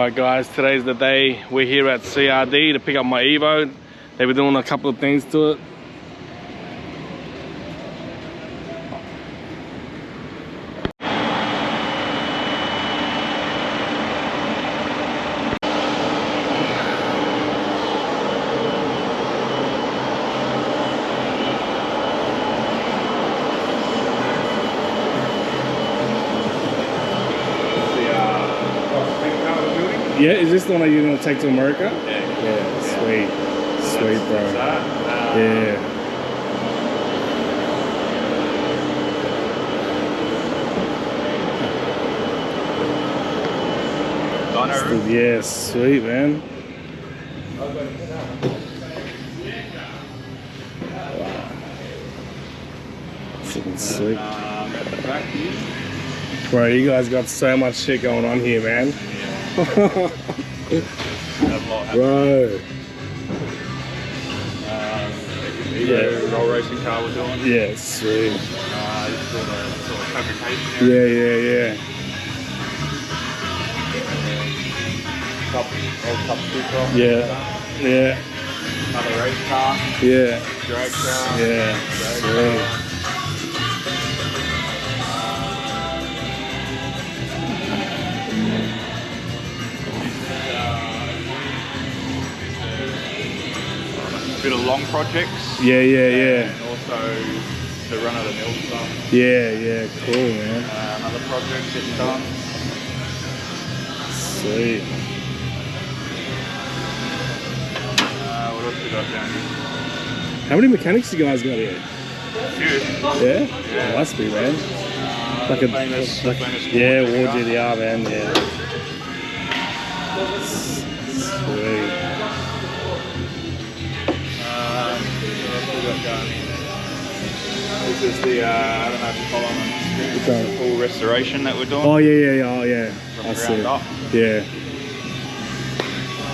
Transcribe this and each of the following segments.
Alright guys, today's the day. We're here at CRD to pick up my Evo. They were doing a couple of things to it. Yeah, is this the one that you're gonna take to America? Yeah, sweet. Sweet, bro. Yeah. Yeah, sweet, man. It's looking sweet. Bro, you guys got so much shit going on here, man. Bro. Roll racing car we're doing. Yeah, sweet. Sort of fabrication area. Yeah. Old cup super. Yeah. Another race car. Yeah. Drag car. Yeah. Sweet. Bit of long projects. Yeah. And also the run of the mill stuff. Yeah, cool, man. Another project getting done. Sweet. What else we got down here? How many mechanics you guys got here? Few. Yeah? Must be, man. Like a famous War GDR, man. Yeah. Sweet. This is the, I don't know if you follow on the full restoration that we're doing. Oh, yeah. From I see ground it. up. Yeah.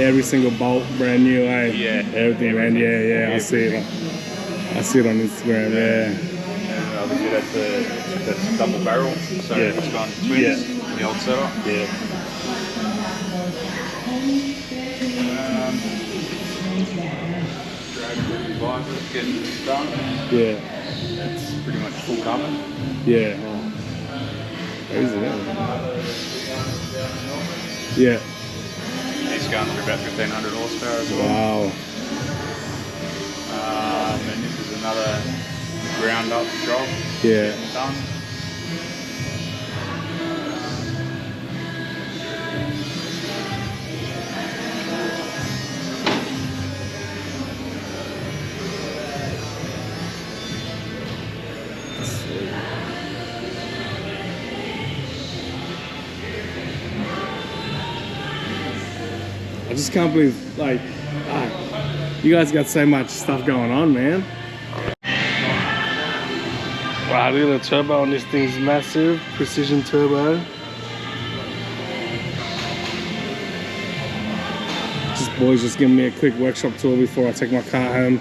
Every single bolt brand new, eh? Yeah. Everything, man. Yeah. I see it. I see it on Instagram, yeah. And obviously that's double barrel, so it's gone twins in the old setup. Yeah. Devices getting done. Yeah. It's pretty much full carbon. Yeah. Crazy, man. Yeah. It's going through about 1500 horsepower as well. Wow. And this is another ground up job. Yeah. Done. I just can't believe, like, you guys got so much stuff going on, man. Wow, look at the turbo on this thing's massive. Precision turbo. Boys just giving me a quick workshop tour before I take my car home.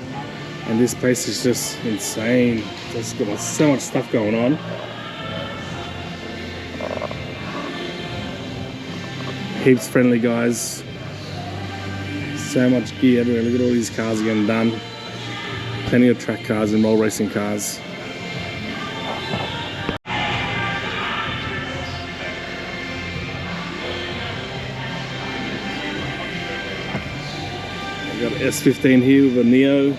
And this place is just insane. It's got so much stuff going on. Heaps friendly guys. So much gear everywhere. Look at all these cars getting done. Plenty of track cars and roll racing cars. We've got an S15 here with a Neo.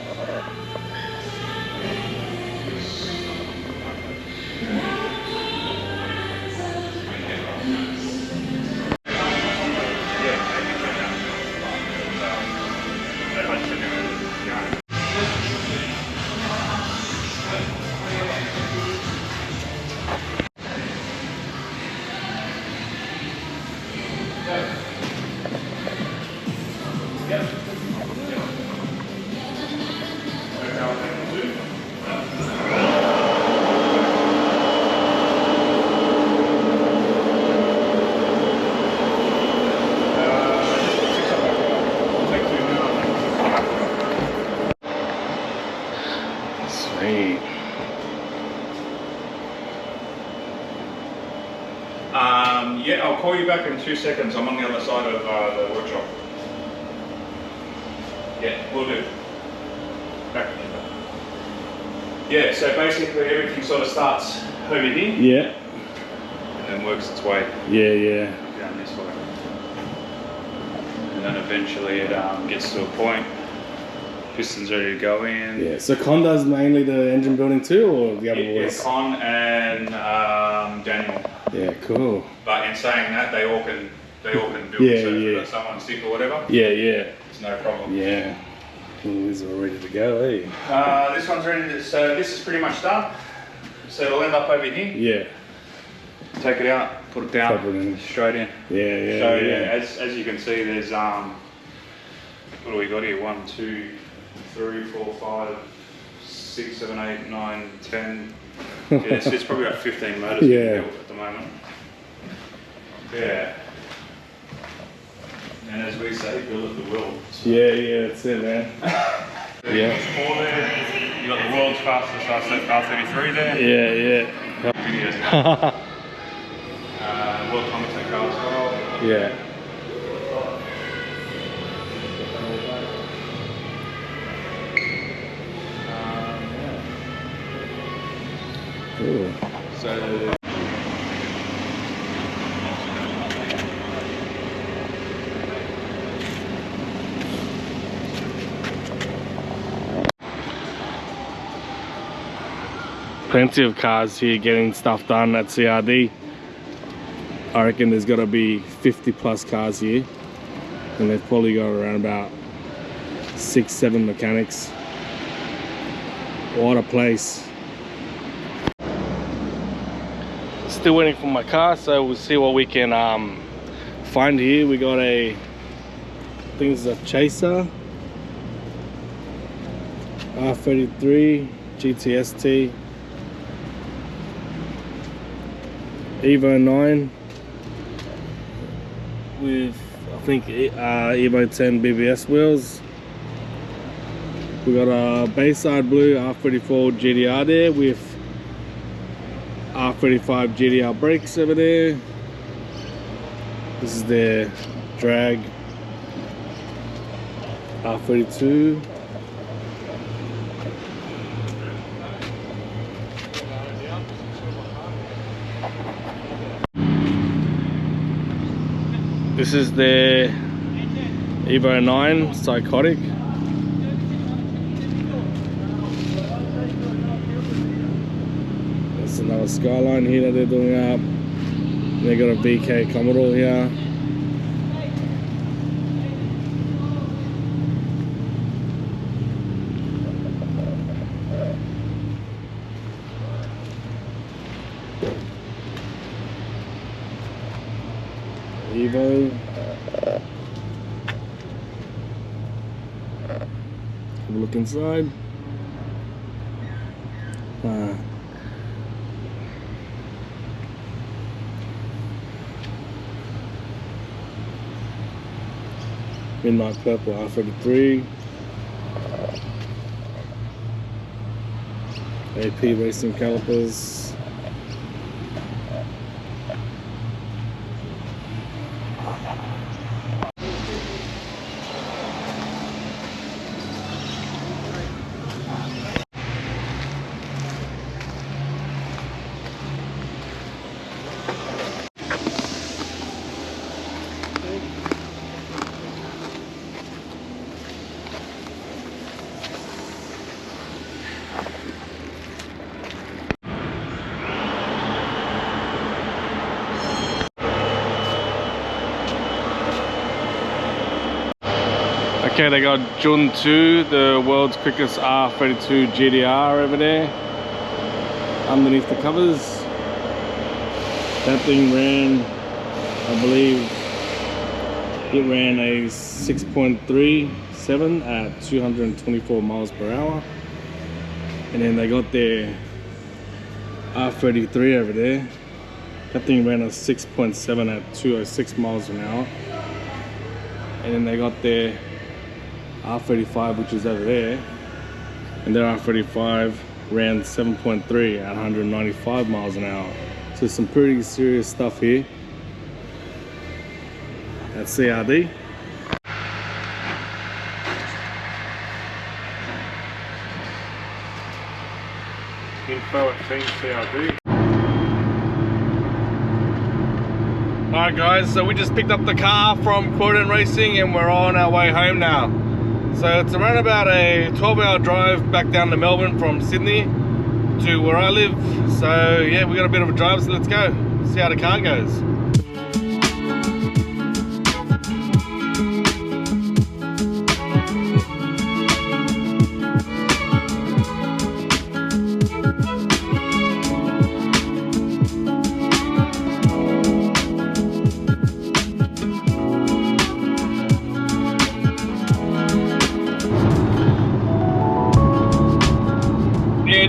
Sweet. Yeah, I'll call you back in 2 seconds. I'm on the other side of the workshop. Yeah, we'll do. Back. Yeah, so basically everything sort of starts over here. Yeah. And then works its way. Yeah. Down this way. And then eventually it gets to a point. Piston's ready to go in. Yeah. So Con does mainly the engine building too, or the other boys? Yeah, Con and Daniel. Yeah, cool. But in saying that, they all can build. Yeah, so yeah. if they've got someone sick or whatever. Yeah. It's no problem. Yeah. These are ready to go, eh? This one's ready to, so this is pretty much done. So it'll end up over here. Yeah. Take it out, put it down, straight in. Yeah. So yeah, as you can see, there's what do we got here? 1, 2, 3, 4, 5, 6, 7, 8, 9, 10. Yeah, it's probably about 15 motors built at the moment. Yeah. And as we say, build it the world. Yeah, that's it, man. Yeah. You got the world's fastest R33 there. Yeah. Videos. World commentator car as well. Yeah. Cool. So plenty of cars here getting stuff done at CRD. I reckon there's got to be 50 plus cars here, and they've probably got around about 6-7 mechanics. What a place. Still waiting for my car, so we'll see what we can find here. We got I think this is a Chaser R33 GTST Evo 9 with I think Evo 10 BBS wheels. We got a Bayside Blue R34 GTR there with R35 GTR brakes over there. This is their drag R32. This is their Evo 9 Psychotic. There's another Skyline here that they're doing up. They got a VK Commodore here. Evo. Have a look inside. Midnight Purple R33. AP racing calipers. Okay, they got Jun 2, the world's quickest R32 GTR over there, underneath the covers. That thing ran, I believe, it ran a 6.37 at 224 miles per hour. And then they got their R33 over there. That thing ran a 6.7 at 206 miles an hour. And then they got their R35, which is over there, and their R35 ran 7.3 at 195 miles an hour. So some pretty serious stuff here. at CRD. Info at Team CRD. Alright guys, so we just picked up the car from Croydon Racing and we're on our way home now. So it's around about a 12-hour drive back down to Melbourne from Sydney to where I live. So yeah, we got a bit of a drive, so let's go see how the car goes.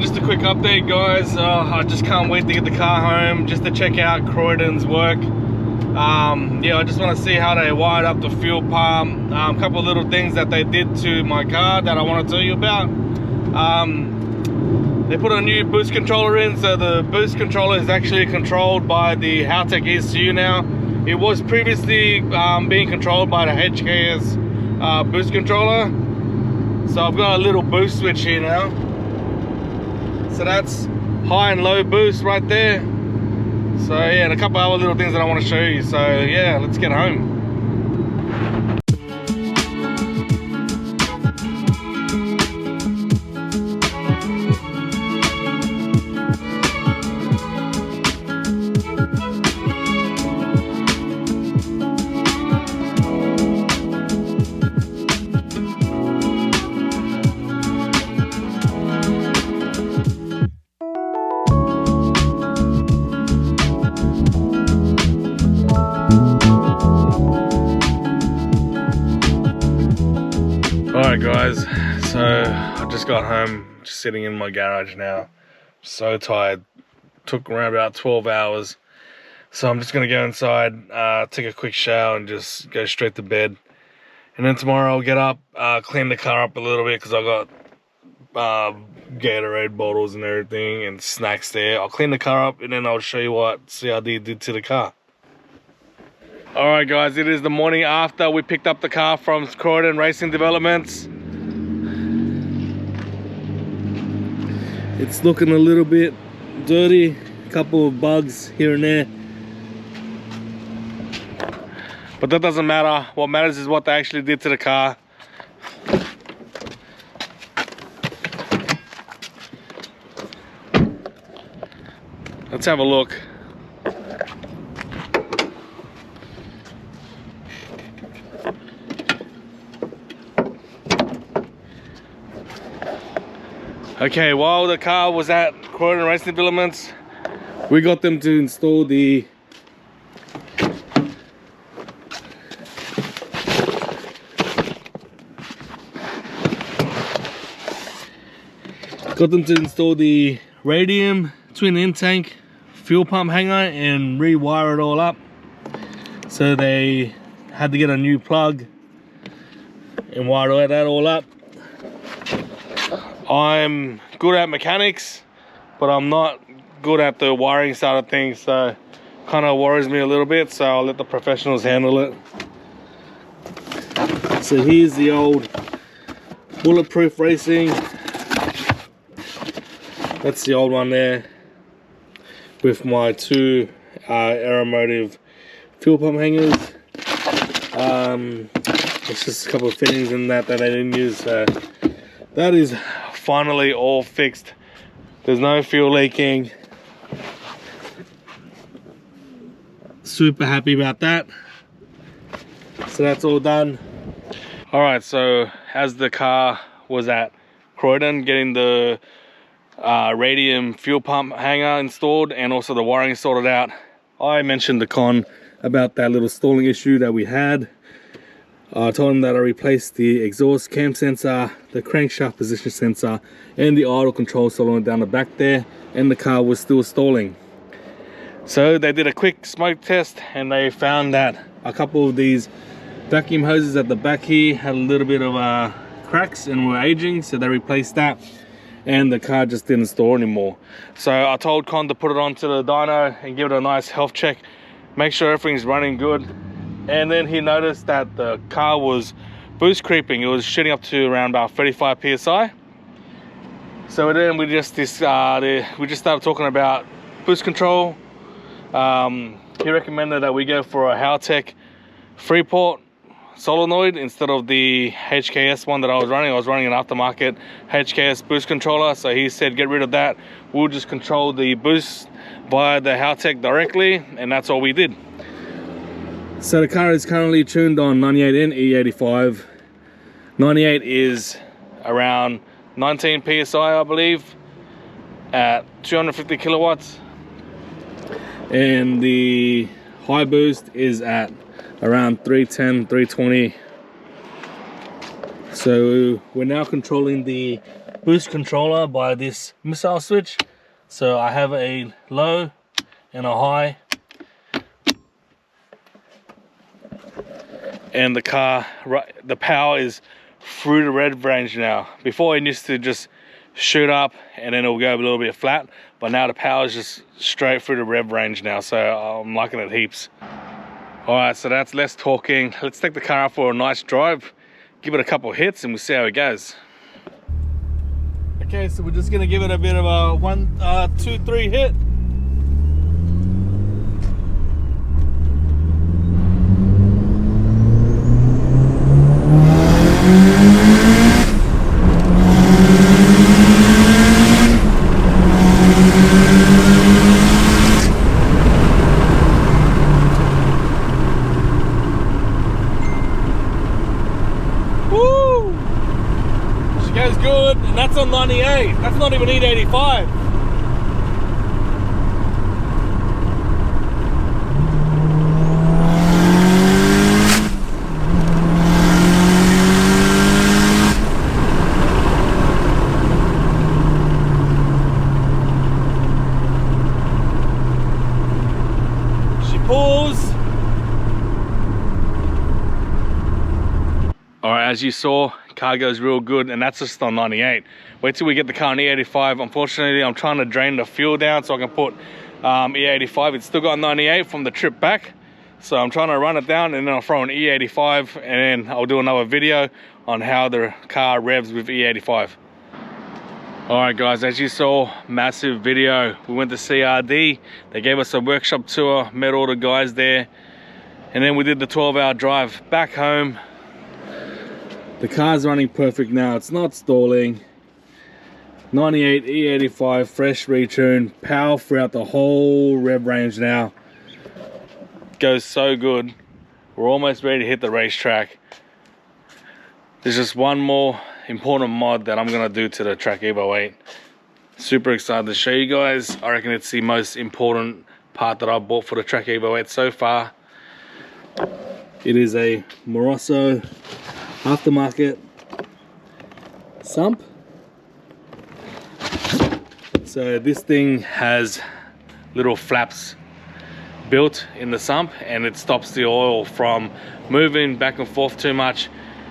Just a quick update guys, I just can't wait to get the car home just to check out Croydon's work. Yeah, I just want to see how they wired up the fuel pump, a couple of little things that they did to my car that I want to tell you about. They put a new boost controller in, so the boost controller is actually controlled by the Haltech ECU now. It was previously being controlled by the HKS boost controller. So I've got a little boost switch here now. So that's high and low boost right there. So yeah, and a couple other little things that I want to show you. So yeah, let's get home. Alright guys, so I just got home, just sitting in my garage now. So tired, took around about 12 hours. So I'm just gonna go inside, take a quick shower and just go straight to bed. And then tomorrow I'll get up, clean the car up a little bit because I got Gatorade bottles and everything and snacks there. I'll clean the car up and then I'll show you what CRD did to the car. Alright guys, it is the morning after we picked up the car from Croydon Racing Developments. It's looking a little bit dirty, a couple of bugs here and there. But that doesn't matter, what matters is what they actually did to the car. Let's have a look. Okay, while the car was at Croydon Racing Developments, we got them to install the Radium twin in-tank fuel pump hanger and rewire it all up. So they had to get a new plug and wire that all up. I'm good at mechanics, but I'm not good at the wiring side of things, so kind of worries me a little bit, so I'll let the professionals handle it. So here's the old Bulletproof Racing. That's the old one there with my two Aeromotive fuel pump hangers. It's just a couple of fittings in that they didn't use, so that is finally all fixed. There's no fuel leaking. Super happy about that. So that's all done. Alright, so as the car was at Croydon getting the Radium fuel pump hanger installed and also the wiring sorted out, I mentioned to Con about that little stalling issue that we had. I told him that I replaced the exhaust cam sensor, the crankshaft position sensor, and the idle control solenoid down the back there, and the car was still stalling. So they did a quick smoke test and they found that a couple of these vacuum hoses at the back here had a little bit of cracks and were aging, so they replaced that and the car just didn't store anymore. So I told Con to put it onto the dyno and give it a nice health check, make sure everything's running good, and then he noticed that the car was boost creeping. It was shooting up to around about 35 psi. So then we just started talking about boost control. He recommended that we go for a Haltech 3-port solenoid instead of the HKS one that I was running. I was running an aftermarket HKS boost controller, so he said get rid of that. We'll just control the boost via the Haltech directly, and that's all we did. So the car is currently tuned on 98 and E85. 98 is around 19 psi, I believe, at 250 kilowatts, and the high boost is at around 310, 320. So we're now controlling the boost controller by this missile switch. So I have a low and a high, and the car, the power is through the rev range now. Before it used to just shoot up and then it'll go a little bit flat, but now the power is just straight through the rev range now, so I'm liking it heaps. Alright, so that's less talking. Let's take the car out for a nice drive, give it a couple of hits, and we'll see how it goes. Okay, so we're just gonna give it a bit of a 1, 2, 3 hit. Goes good, and that's on 98. That's not even E85. She pulls. All right, as you saw, car goes real good, and that's just on 98. Wait till we get the car on E85. Unfortunately, I'm trying to drain the fuel down so I can put E85. It's still got 98 from the trip back, so I'm trying to run it down, and then I'll throw an E85, and then I'll do another video on how the car revs with E85. All right guys, as you saw, massive video. We went to CRD, they gave us a workshop tour, met all the guys there, and then we did the 12-hour drive back home. The car's running perfect now, it's not stalling. 98 E85 fresh retune, power throughout the whole rev range now. Goes so good. We're almost ready to hit the racetrack. There's just one more important mod that I'm gonna do to the Track Evo 8. Super excited to show you guys. I reckon it's the most important part that I've bought for the Track Evo 8 so far. It is a Moroso aftermarket sump. So this thing has little flaps built in the sump, and it stops the oil from moving back and forth too much,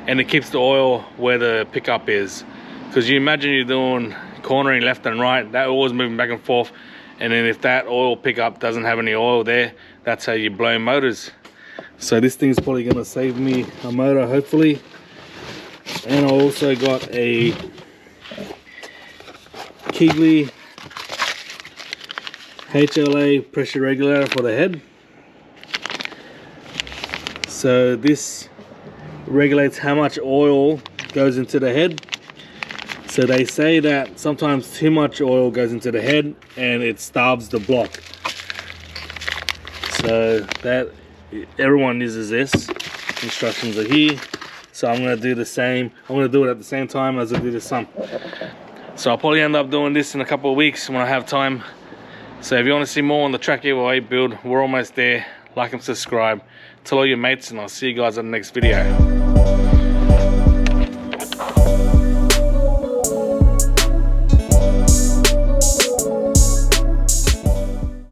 and it keeps the oil where the pickup is. Because you imagine you're doing cornering left and right, that oil is moving back and forth, and then if that oil pickup doesn't have any oil there, that's how you blow motors. So this thing's probably going to save me a motor, hopefully. And I also got a Keegley HLA pressure regulator for the head. So this regulates how much oil goes into the head. So they say that sometimes too much oil goes into the head and it starves the block. So that everyone uses this. Instructions are here. So I'm going to do the same. I'm going to do it at the same time as I do the sump. So I'll probably end up doing this in a couple of weeks when I have time. So if you want to see more on the Track Evo 8 build, we're almost there. Like and subscribe. Tell all your mates, and I'll see you guys in the next video.